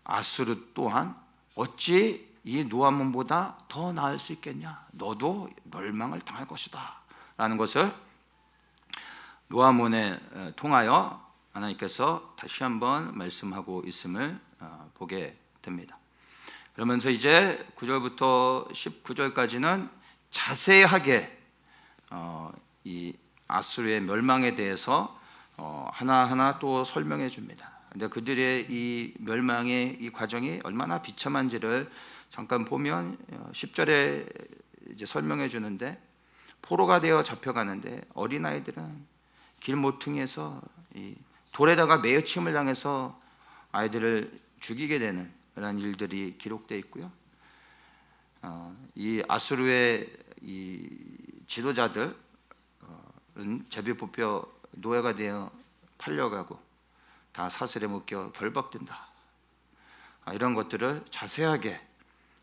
아수르 또한 어찌 이 노아몬보다 더 나을 수 있겠냐, 너도 멸망을 당할 것이다 라는 것을 노아몬에 통하여 하나님께서 다시 한번 말씀하고 있음을 보게 됩니다. 그러면서 이제 9절부터 19절까지는 자세하게 이 아수르의 멸망에 대해서 하나하나 또 설명해 줍니다. 근데 그들의 이 멸망의 이 과정이 얼마나 비참한지를 잠깐 보면 10절에 이제 설명해 주는데, 포로가 되어 잡혀가는데 어린아이들은 길 모퉁이에서 이 돌에다가 매어침을 당해서 아이들을 죽이게 되는 그런 일들이 기록되어 있고요. 이 아수르의 이 지도자들은 제비 뽑혀 노예가 되어 팔려가고 다 사슬에 묶여 결박된다. 이런 것들을 자세하게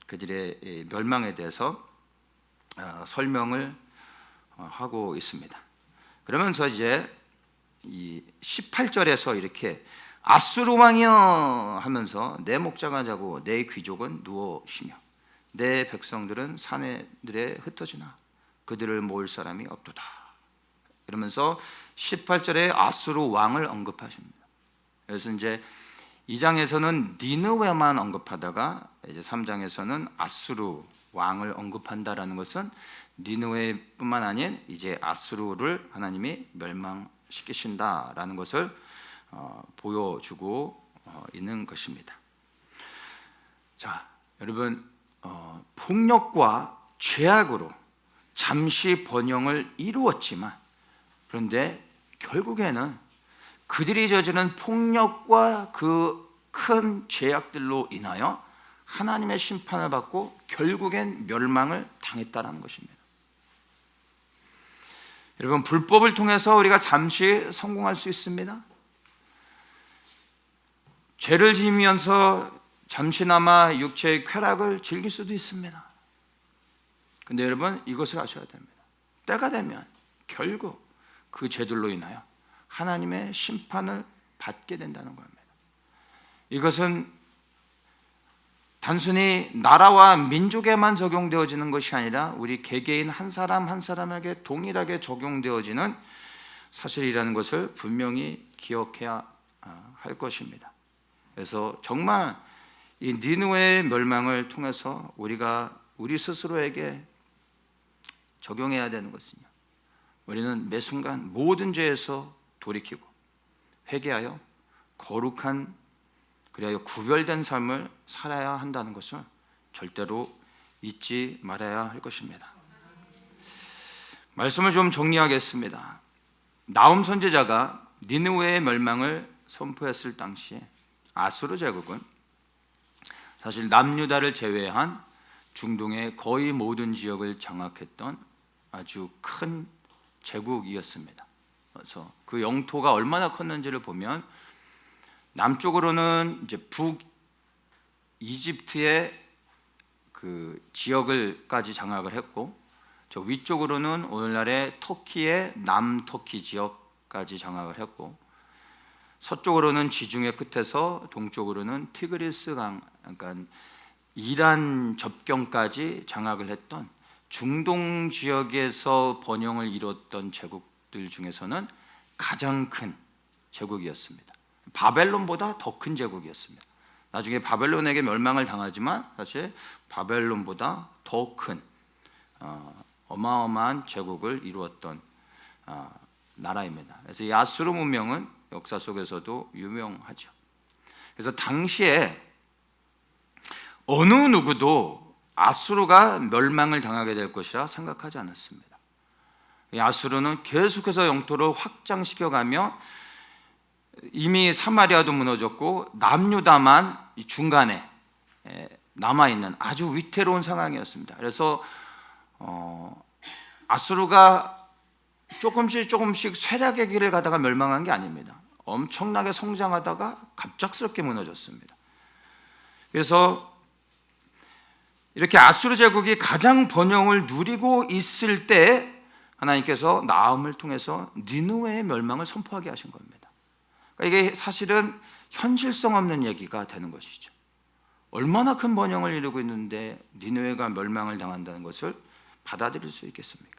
그들의 멸망에 대해서 설명을 하고 있습니다. 그러면서 이제 이 18절에서 이렇게 아수르 왕이여 하면서 내 목자가 자고 내 귀족은 누워 쉬며 내 백성들은 사내들에 흩어지나 그들을 모을 사람이 없도다. 이러면서 18절에 아수르 왕을 언급하십니다. 그래서 이제 2장에서는 니느웨만 언급하다가 이제 3장에서는 아수르 왕을 언급한다라는 것은 니느웨뿐만 아닌 이제 아수르를 하나님이 멸망시키신다라는 것을 보여주고 있는 것입니다. 자, 여러분, 폭력과 죄악으로 잠시 번영을 이루었지만, 그런데 결국에는 그들이 저지른 폭력과 그 큰 죄악들로 인하여 하나님의 심판을 받고 결국엔 멸망을 당했다라는 것입니다. 여러분, 불법을 통해서 우리가 잠시 성공할 수 있습니다. 죄를 지으면서 잠시나마 육체의 쾌락을 즐길 수도 있습니다. 근데 여러분, 이것을 아셔야 됩니다. 때가 되면 결국 그 죄들로 인하여 하나님의 심판을 받게 된다는 겁니다. 이것은 단순히 나라와 민족에만 적용되어지는 것이 아니라 우리 개개인 한 사람 한 사람에게 동일하게 적용되어지는 사실이라는 것을 분명히 기억해야 할 것입니다. 그래서 정말 이 니느웨의 멸망을 통해서 우리가 우리 스스로에게 적용해야 되는 것은요, 우리는 매 순간 모든 죄에서 돌이키고 회개하여 거룩한 그래야 구별된 삶을 살아야 한다는 것을 절대로 잊지 말아야 할 것입니다. 말씀을 좀 정리하겠습니다. 나훔 선지자가 니느웨의 멸망을 선포했을 당시에 아수르 제국은 사실 남유다를 제외한 중동의 거의 모든 지역을 장악했던 아주 큰 제국이었습니다. 그래서 그 영토가 얼마나 컸는지를 보면 남쪽으로는 이제 북 이집트의 그 지역을까지 장악을 했고, 저 위쪽으로는 오늘날의 터키의 남터키 지역까지 장악을 했고, 서쪽으로는 지중해 끝에서 동쪽으로는 티그리스 강, 그러니까 이란 접경까지 장악을 했던 중동 지역에서 번영을 이뤘던 제국들 중에서는 가장 큰 제국이었습니다. 바벨론보다 더 큰 제국이었습니다. 나중에 바벨론에게 멸망을 당하지만 사실 바벨론보다 더 큰 어마어마한 제국을 이루었던 나라입니다. 그래서 이 아수르 문명은 역사 속에서도 유명하죠. 그래서 당시에 어느 누구도 아수르가 멸망을 당하게 될 것이라 생각하지 않았습니다. 이 아수르는 계속해서 영토를 확장시켜가며 이미 사마리아도 무너졌고 남유다만 중간에 남아있는 아주 위태로운 상황이었습니다. 그래서 아수르가 조금씩 쇠락의 길을 가다가 멸망한 게 아닙니다. 엄청나게 성장하다가 갑작스럽게 무너졌습니다. 그래서 이렇게 아수르 제국이 가장 번영을 누리고 있을 때 하나님께서 나훔을 통해서 니느웨의 멸망을 선포하게 하신 겁니다. 그러니까 이게 사실은 현실성 없는 얘기가 되는 것이죠. 얼마나 큰 번영을 이루고 있는데 니느웨가 멸망을 당한다는 것을 받아들일 수 있겠습니까?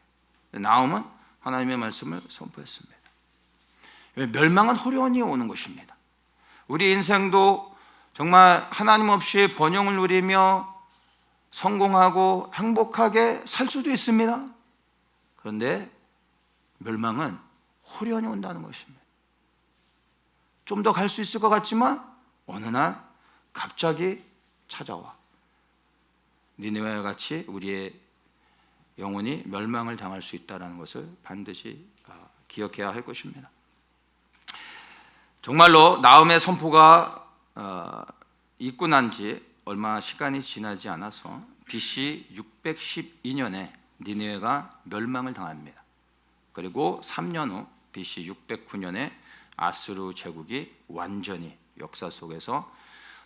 나훔은 하나님의 말씀을 선포했습니다. 멸망은 호련히 오는 것입니다. 우리 인생도 정말 하나님 없이 번영을 누리며 성공하고 행복하게 살 수도 있습니다. 그런데 멸망은 호련히 온다는 것입니다. 좀 더 갈 수 있을 것 같지만 어느 날 갑자기 찾아와 니느웨와 같이 우리의 영혼이 멸망을 당할 수 있다는 것을 반드시 기억해야 할 것입니다. 정말로 나훔의 선포가 있고 난 지 얼마 시간이 지나지 않아서 BC 612년에 니느웨가 멸망을 당합니다. 그리고 3년 후 BC 609년에 아수르 제국이 완전히 역사 속에서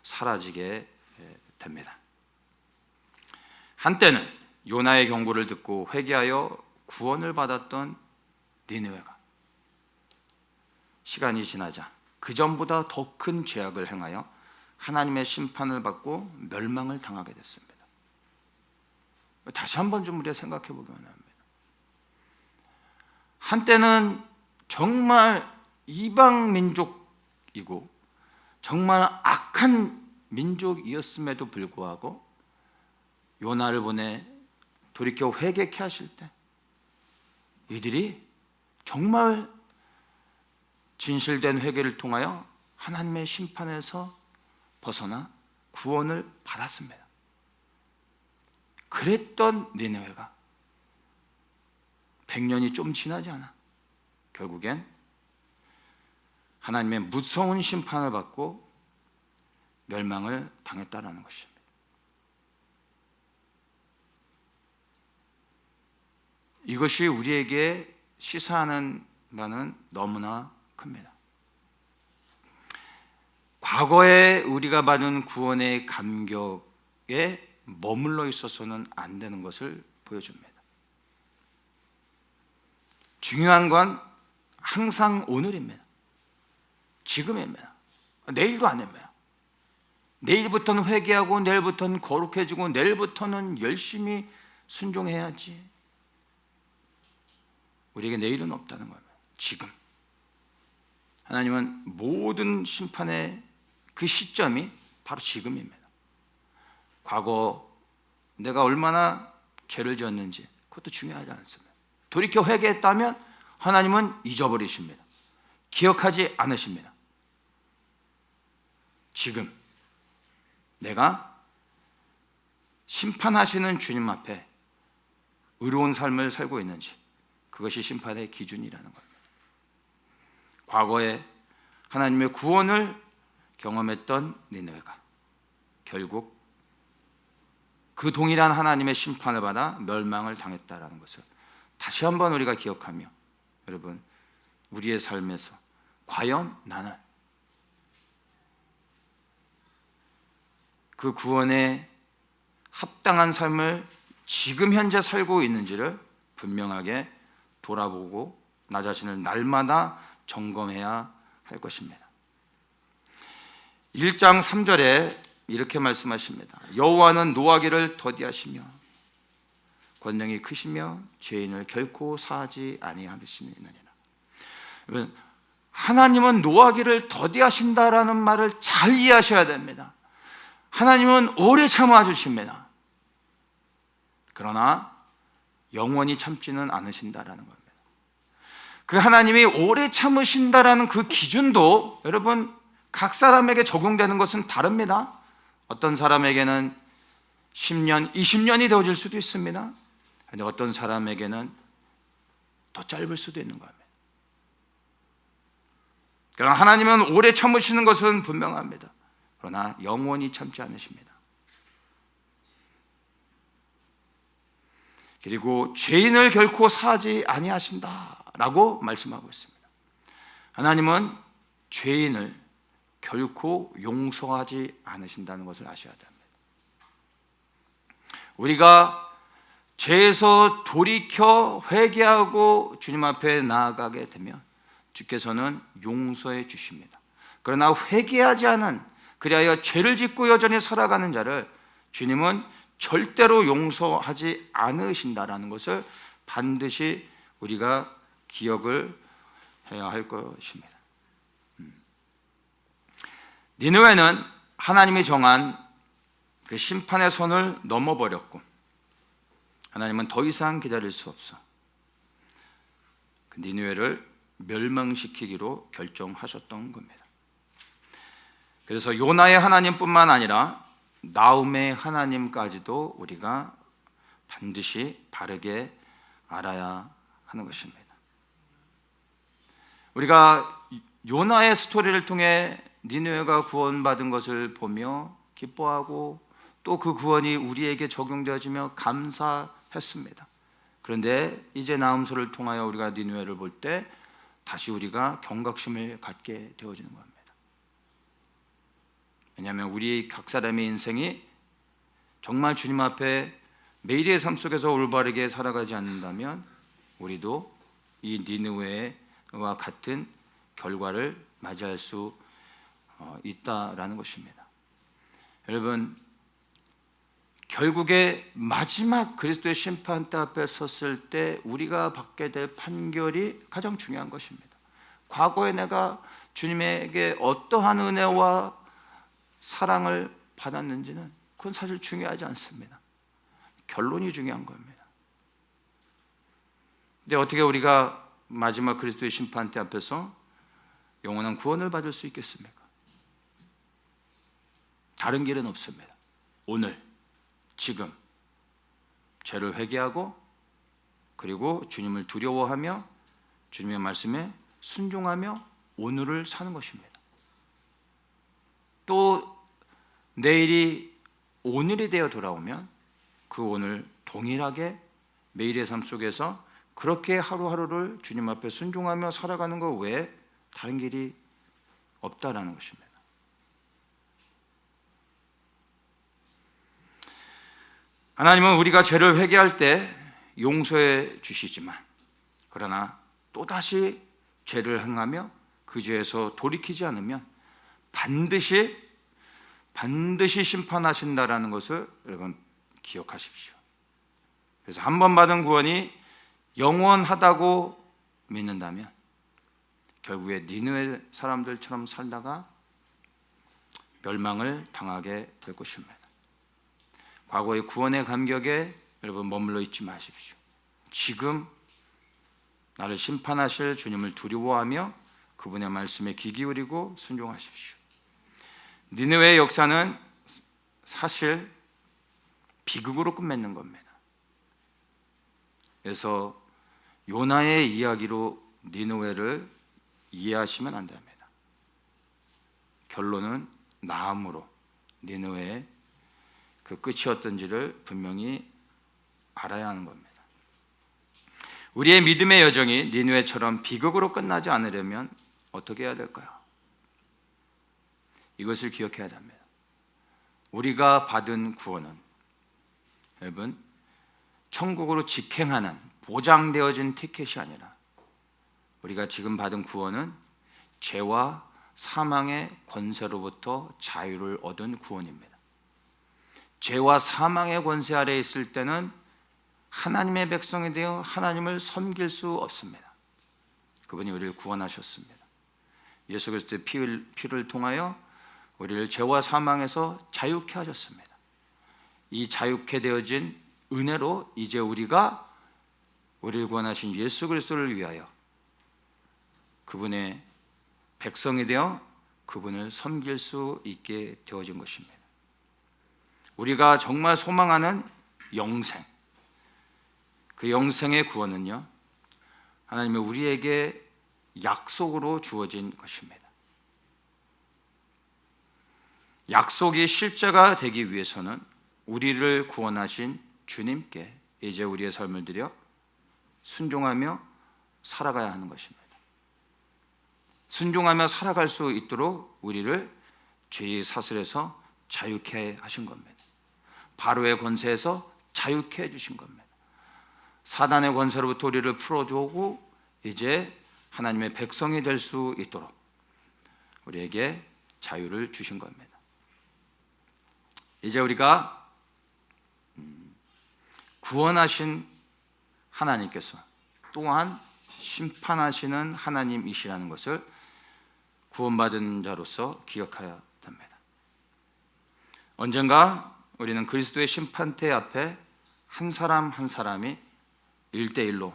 사라지게 됩니다. 한때는 요나의 경고를 듣고 회개하여 구원을 받았던 니느웨가 시간이 지나자 그 전보다 더 큰 죄악을 행하여 하나님의 심판을 받고 멸망을 당하게 됐습니다. 다시 한번 좀 우리가 생각해 보기 원합니다. 한때는 정말 이방 민족이고 정말 악한 민족이었음에도 불구하고 요나를 보내 돌이켜 회개케 하실 때 이들이 정말 진실된 회개를 통하여 하나님의 심판에서 벗어나 구원을 받았습니다. 그랬던 니느웨가 100년이 좀 지나지 않아 결국엔 하나님의 무서운 심판을 받고 멸망을 당했다라는 것입니다. 이것이 우리에게 시사하는 바는 너무나 큽니다. 과거에 우리가 받은 구원의 감격에 머물러 있어서는 안 되는 것을 보여줍니다. 중요한 건 항상 오늘입니다. 지금입니다. 내일도 아닙니다. 내일부터는 회개하고 내일부터는 거룩해지고 내일부터는 열심히 순종해야지. 우리에게 내일은 없다는 거예요. 지금. 하나님은 모든 심판의 그 시점이 바로 지금입니다. 과거 내가 얼마나 죄를 지었는지 그것도 중요하지 않습니다. 돌이켜 회개했다면 하나님은 잊어버리십니다. 기억하지 않으십니다. 지금 내가 심판하시는 주님 앞에 의로운 삶을 살고 있는지, 그것이 심판의 기준이라는 겁니다. 과거에 하나님의 구원을 경험했던 니느웨가 결국 그 동일한 하나님의 심판을 받아 멸망을 당했다라는 것을 다시 한번 우리가 기억하며, 여러분, 우리의 삶에서 과연 나는 그 구원에 합당한 삶을 지금 현재 살고 있는지를 분명하게 돌아보고 나 자신을 날마다 점검해야 할 것입니다. 1장 3절에 이렇게 말씀하십니다. 여호와는 노하기를 더디하시며 권능이 크시며 죄인을 결코 사하지 아니하시느니라. 하나님은 노하기를 더디하신다라는 말을 잘 이해하셔야 됩니다. 하나님은 오래 참아 주십니다. 그러나 영원히 참지는 않으신다라는 겁니다. 그 하나님이 오래 참으신다라는 그 기준도 여러분 각 사람에게 적용되는 것은 다릅니다. 어떤 사람에게는 10년, 20년이 되어질 수도 있습니다. 그런데 어떤 사람에게는 더 짧을 수도 있는 겁니다. 그러나 하나님은 오래 참으시는 것은 분명합니다. 그러나 영원히 참지 않으십니다. 그리고 죄인을 결코 사하지 아니하신다라고 말씀하고 있습니다. 하나님은 죄인을 결코 용서하지 않으신다는 것을 아셔야 됩니다. 우리가 죄에서 돌이켜 회개하고 주님 앞에 나아가게 되면 주께서는 용서해 주십니다. 그러나 회개하지 않은, 그리하여 죄를 짓고 여전히 살아가는 자를 주님은 절대로 용서하지 않으신다라는 것을 반드시 우리가 기억을 해야 할 것입니다. 니느웨는 하나님이 정한 그 심판의 선을 넘어버렸고 하나님은 더 이상 기다릴 수 없어 그 니느웨를 멸망시키기로 결정하셨던 겁니다. 그래서 요나의 하나님뿐만 아니라 나움의 하나님까지도 우리가 반드시 바르게 알아야 하는 것입니다. 우리가 요나의 스토리를 통해 니느웨가 구원받은 것을 보며 기뻐하고 또 그 구원이 우리에게 적용되어지며 감사했습니다. 그런데 이제 나음서를 통하여 우리가 니느웨를 볼 때 다시 우리가 경각심을 갖게 되어지는 겁니다. 왜냐하면 우리 각 사람의 인생이 정말 주님 앞에 매일의 삶 속에서 올바르게 살아가지 않는다면 우리도 이 니느웨와 같은 결과를 맞이할 수 있다라는 것입니다. 여러분, 결국에 마지막 그리스도의 심판대 앞에 섰을 때 우리가 받게 될 판결이 가장 중요한 것입니다. 과거에 내가 주님에게 어떠한 은혜와 사랑을 받았는지는 그건 사실 중요하지 않습니다. 결론이 중요한 겁니다. 근데 어떻게 우리가 마지막 그리스도의 심판대 앞에서 영원한 구원을 받을 수 있겠습니까? 다른 길은 없습니다. 오늘, 지금 죄를 회개하고 그리고 주님을 두려워하며 주님의 말씀에 순종하며 오늘을 사는 것입니다. 또 내일이 오늘이 되어 돌아오면 그 오늘 동일하게 매일의 삶 속에서 그렇게 하루하루를 주님 앞에 순종하며 살아가는 것 외에 다른 길이 없다라는 것입니다. 하나님은 우리가 죄를 회개할 때 용서해 주시지만 그러나 또다시 죄를 행하며 그 죄에서 돌이키지 않으면 반드시 심판하신다라는 것을 여러분 기억하십시오. 그래서 한 번 받은 구원이 영원하다고 믿는다면 결국에 니느웨 사람들처럼 살다가 멸망을 당하게 될 것입니다. 과거의 구원의 감격에 여러분 머물러 있지 마십시오. 지금 나를 심판하실 주님을 두려워하며 그분의 말씀에 귀 기울이고 순종하십시오. 니느웨의 역사는 사실 비극으로 끝맺는 겁니다. 그래서 요나의 이야기로 니느웨를 이해하시면 안 됩니다. 결론은 나음으로 니느웨의 그 끝이 어떤지를 분명히 알아야 하는 겁니다. 우리의 믿음의 여정이 니느웨처럼 비극으로 끝나지 않으려면 어떻게 해야 될까요? 이것을 기억해야 합니다. 우리가 받은 구원은 여러분 천국으로 직행하는 보장되어진 티켓이 아니라 우리가 지금 받은 구원은 죄와 사망의 권세로부터 자유를 얻은 구원입니다. 죄와 사망의 권세 아래에 있을 때는 하나님의 백성이 되어 하나님을 섬길 수 없습니다. 그분이 우리를 구원하셨습니다. 예수 그리스도의 피를 통하여 우리를 죄와 사망에서 자유케 하셨습니다. 이 자유케 되어진 은혜로 이제 우리가 우리를 구원하신 예수 그리스도를 위하여 그분의 백성이 되어 그분을 섬길 수 있게 되어진 것입니다. 우리가 정말 소망하는 영생, 그 영생의 구원은요, 하나님이 우리에게 약속으로 주어진 것입니다. 약속이 실제가 되기 위해서는 우리를 구원하신 주님께 이제 우리의 삶을 드려 순종하며 살아가야 하는 것입니다. 순종하며 살아갈 수 있도록 우리를 죄의 사슬에서 자유케 하신 겁니다. 바로의 권세에서 자유케 해주신 겁니다. 사단의 권세로부터 우리를 풀어주고 이제 하나님의 백성이 될 수 있도록 우리에게 자유를 주신 겁니다. 이제 우리가 구원하신 하나님께서 또한 심판하시는 하나님이시라는 것을 구원받은 자로서 기억해야 합니다. 언젠가 우리는 그리스도의 심판대 앞에 한 사람 한 사람이 1대1로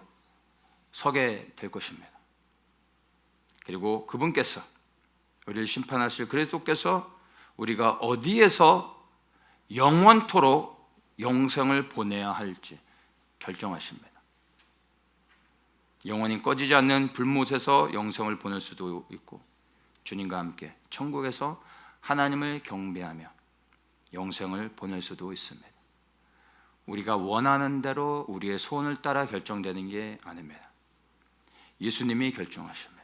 서게 될 것입니다. 그리고 그분께서 우리를 심판하실 그리스도께서 우리가 어디에서 영원토록 영생을 보내야 할지 결정하십니다. 영원히 꺼지지 않는 불못에서 영생을 보낼 수도 있고 주님과 함께 천국에서 하나님을 경배하며 영생을 보낼 수도 있습니다. 우리가 원하는 대로 우리의 소원을 따라 결정되는 게 아닙니다. 예수님이 결정하십니다.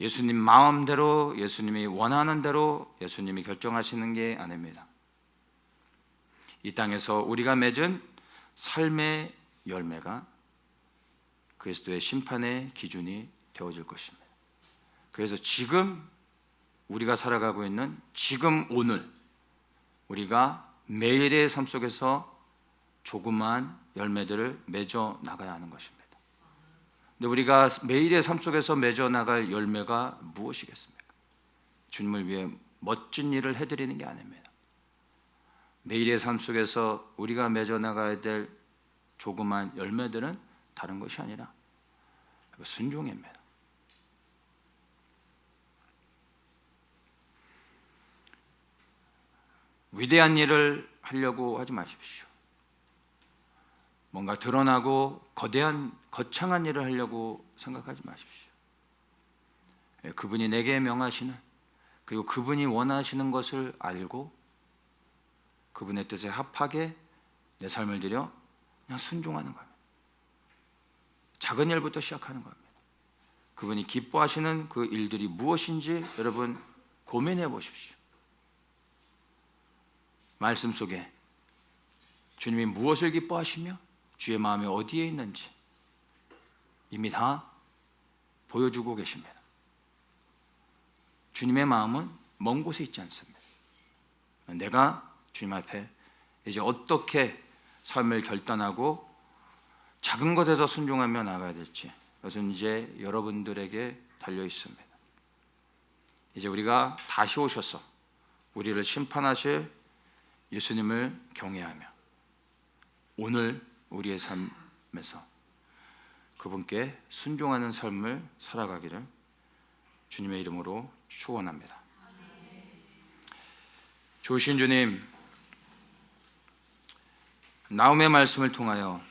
예수님 마음대로, 예수님이 원하는 대로 예수님이 결정하시는 게 아닙니다. 이 땅에서 우리가 맺은 삶의 열매가 그리스도의 심판의 기준이 되어질 것입니다. 그래서 지금 우리가 살아가고 있는 지금 오늘 우리가 매일의 삶 속에서 조그만 열매들을 맺어 나가야 하는 것입니다. 근데 우리가 매일의 삶 속에서 맺어 나갈 열매가 무엇이겠습니까? 주님을 위해 멋진 일을 해드리는 게 아닙니다. 매일의 삶 속에서 우리가 맺어 나가야 될 조그만 열매들은 다른 것이 아니라 순종입니다. 위대한 일을 하려고 하지 마십시오. 뭔가 드러나고 거창한 일을 하려고 생각하지 마십시오. 그분이 내게 명하시는, 그리고 그분이 원하시는 것을 알고 그분의 뜻에 합하게 내 삶을 들여 그냥 순종하는 겁니다. 작은 일부터 시작하는 겁니다. 그분이 기뻐하시는 그 일들이 무엇인지 여러분 고민해 보십시오. 말씀 속에 주님이 무엇을 기뻐하시며 주의 마음이 어디에 있는지 이미 다 보여주고 계십니다. 주님의 마음은 먼 곳에 있지 않습니다. 내가 주님 앞에 이제 어떻게 삶을 결단하고 작은 것에서 순종하며 나가야 될지, 그것은 이제 여러분들에게 달려 있습니다. 이제 우리가 다시 오셔서 우리를 심판하실 예수님을 경외하며 오늘 우리의 삶에서 그분께 순종하는 삶을 살아가기를 주님의 이름으로 축원합니다. 좋으신 주님, 나홈의 말씀을 통하여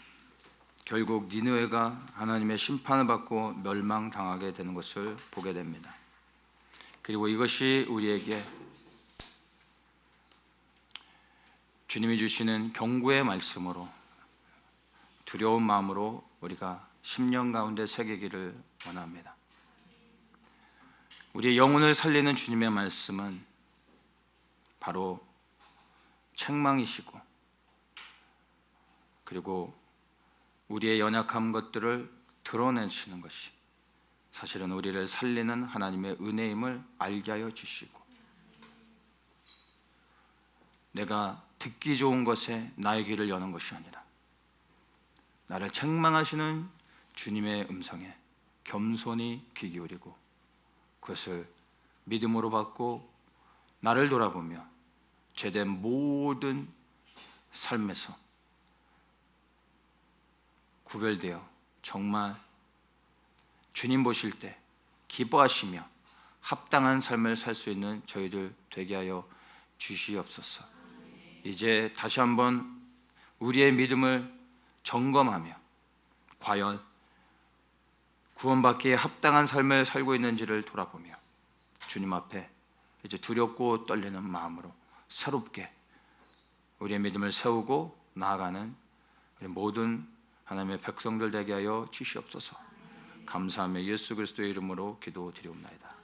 결국 니느웨가 하나님의 심판을 받고 멸망당하게 되는 것을 보게 됩니다. 그리고 이것이 우리에게 주님이 주시는 경고의 말씀으로 두려운 마음으로 우리가 10년 가운데 새기기를 원합니다. 우리의 영혼을 살리는 주님의 말씀은 바로 책망이시고, 그리고 우리의 연약한 것들을 드러내시는 것이 사실은 우리를 살리는 하나님의 은혜임을 알게 하여 주시고, 내가 듣기 좋은 것에 나의 귀를 여는 것이 아니라 나를 책망하시는 주님의 음성에 겸손히 귀 기울이고 그것을 믿음으로 받고 나를 돌아보며 죄된 모든 삶에서 구별되어 정말 주님 보실 때 기뻐하시며 합당한 삶을 살 수 있는 저희들 되게 하여 주시옵소서. 이제 다시 한번 우리의 믿음을 점검하며 과연 구원받기에 합당한 삶을 살고 있는지를 돌아보며 주님 앞에 이제 두렵고 떨리는 마음으로 새롭게 우리의 믿음을 세우고 나아가는 우리 모든 하나님의 백성들 되게 하여 주시옵소서. 감사하며 예수 그리스도의 이름으로 기도드리옵나이다.